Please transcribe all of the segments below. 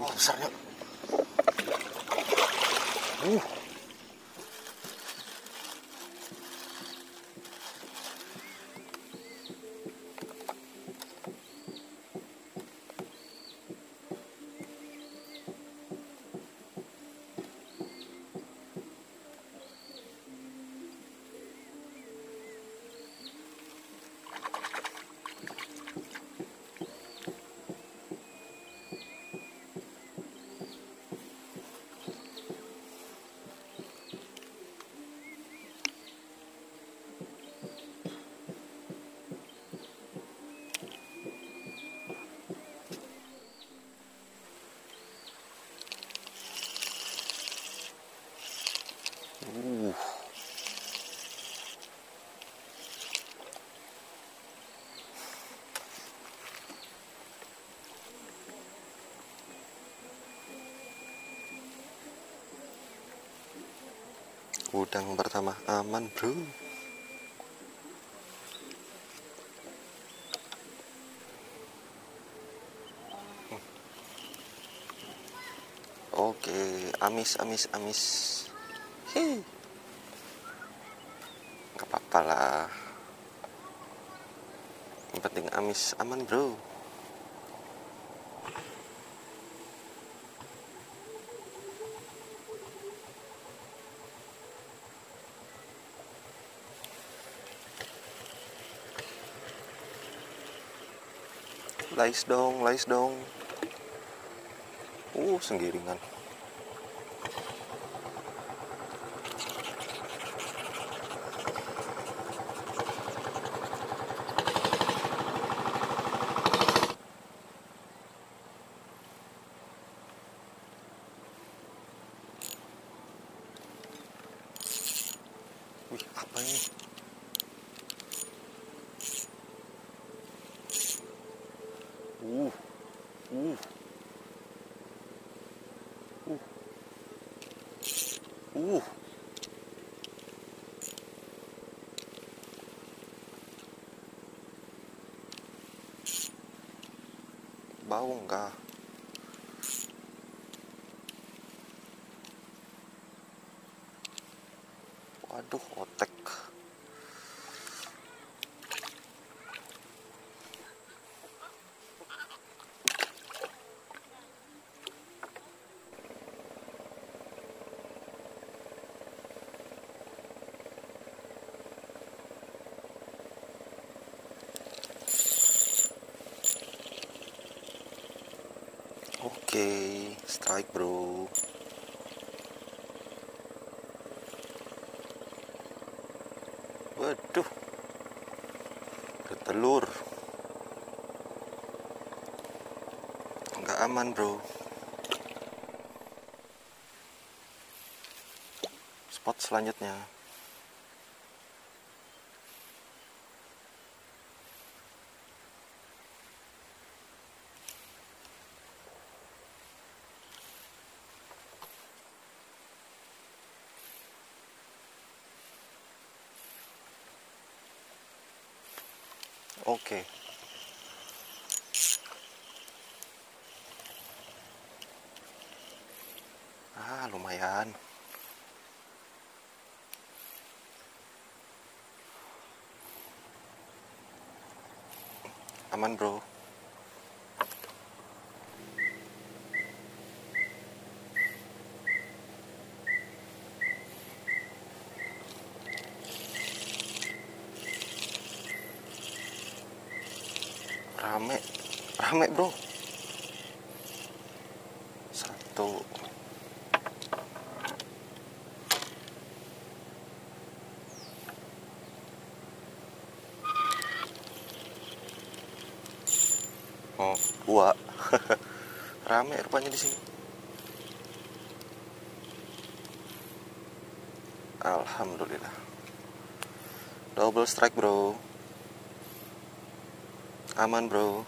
Oh, besarnya. Uh. Udang pertama aman, bro. Oke, amis. Hei, nggak apa-apa lah. Yang penting amis aman, bro. Lais dong. Senggiringan. Wih, apa ini? Uh. Bau enggak? Waduh, otek. Oke, strike, bro. Waduh, ada telur. Nggak aman, bro. Spot selanjutnya. Oke. Lumayan. Aman, bro. Rame, bro. Satu. Oh, dua. Rame rupanya di sini. Alhamdulillah. Double strike, bro. Aman, bro.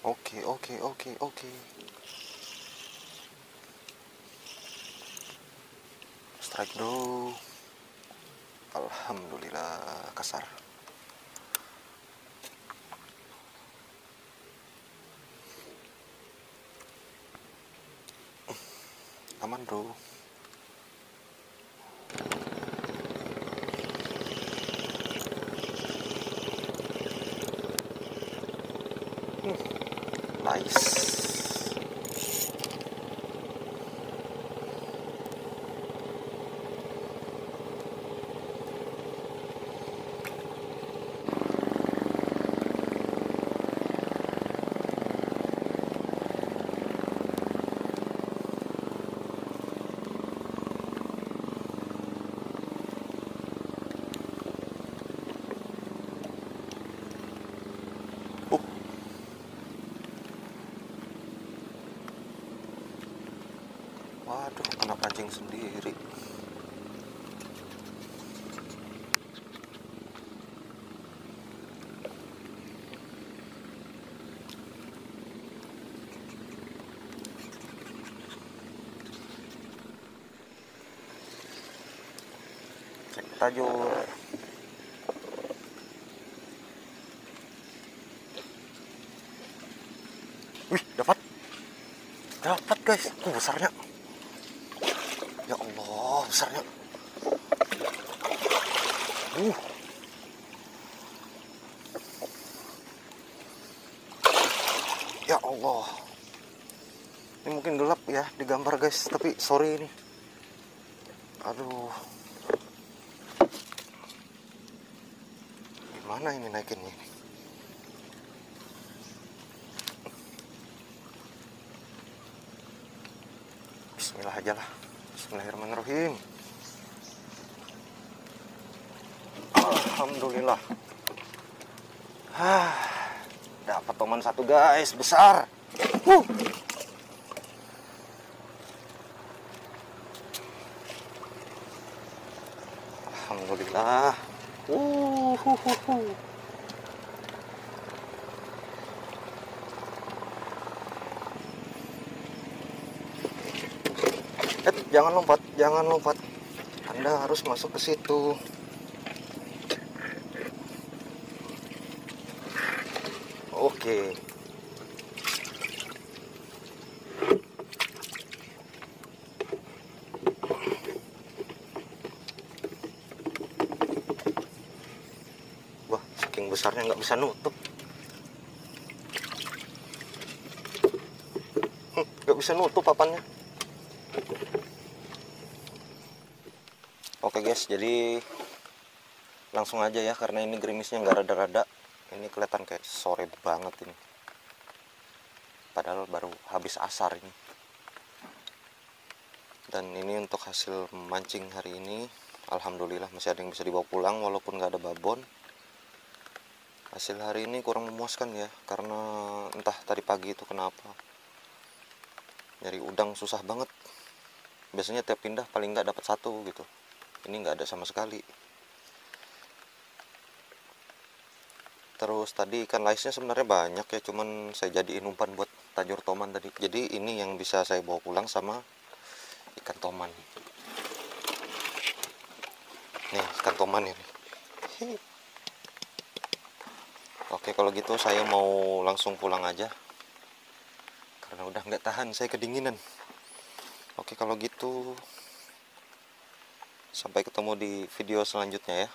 Oke, oke, oke, oke. Strike bro. Alhamdulillah, kasar. Aman bro. Nice. uh Waduh, kena pancing sendiri. Cek tajur. Wih, dapat guys. Besarnya. Ya Allah, besarnya. Ya Allah. Ini mungkin gelap ya di gambar guys, tapi sorry ini. Aduh. Gimana ini naikinnya? Bismillah aja lah. Bismillahirrahmanirrahim. Alhamdulillah. Dapat toman satu guys, besar. Alhamdulillah. Jangan lompat, jangan lompat. Anda harus masuk ke situ. Oke. Wah, saking besarnya nggak bisa nutup. Nggak bisa nutup papannya. Oke guys, jadi langsung aja ya, karena ini gerimisnya nggak rada-rada. Ini kelihatan kayak sore banget ini. Padahal baru habis asar ini. Dan ini untuk hasil mancing hari ini, alhamdulillah masih ada yang bisa dibawa pulang walaupun nggak ada babon. Hasil hari ini kurang memuaskan ya, karena entah tadi pagi itu kenapa. Nyari udang susah banget. Biasanya tiap pindah paling nggak dapat satu gitu. Ini nggak ada sama sekali. Terus tadi ikan laisnya sebenarnya banyak ya, cuman saya jadiin umpan buat tajur toman tadi. Jadi ini yang bisa saya bawa pulang sama ikan toman. Nih, ikan toman ini. Oke, kalau gitu saya mau langsung pulang aja. Karena udah nggak tahan, saya kedinginan. Oke, kalau gitu sampai ketemu di video selanjutnya ya.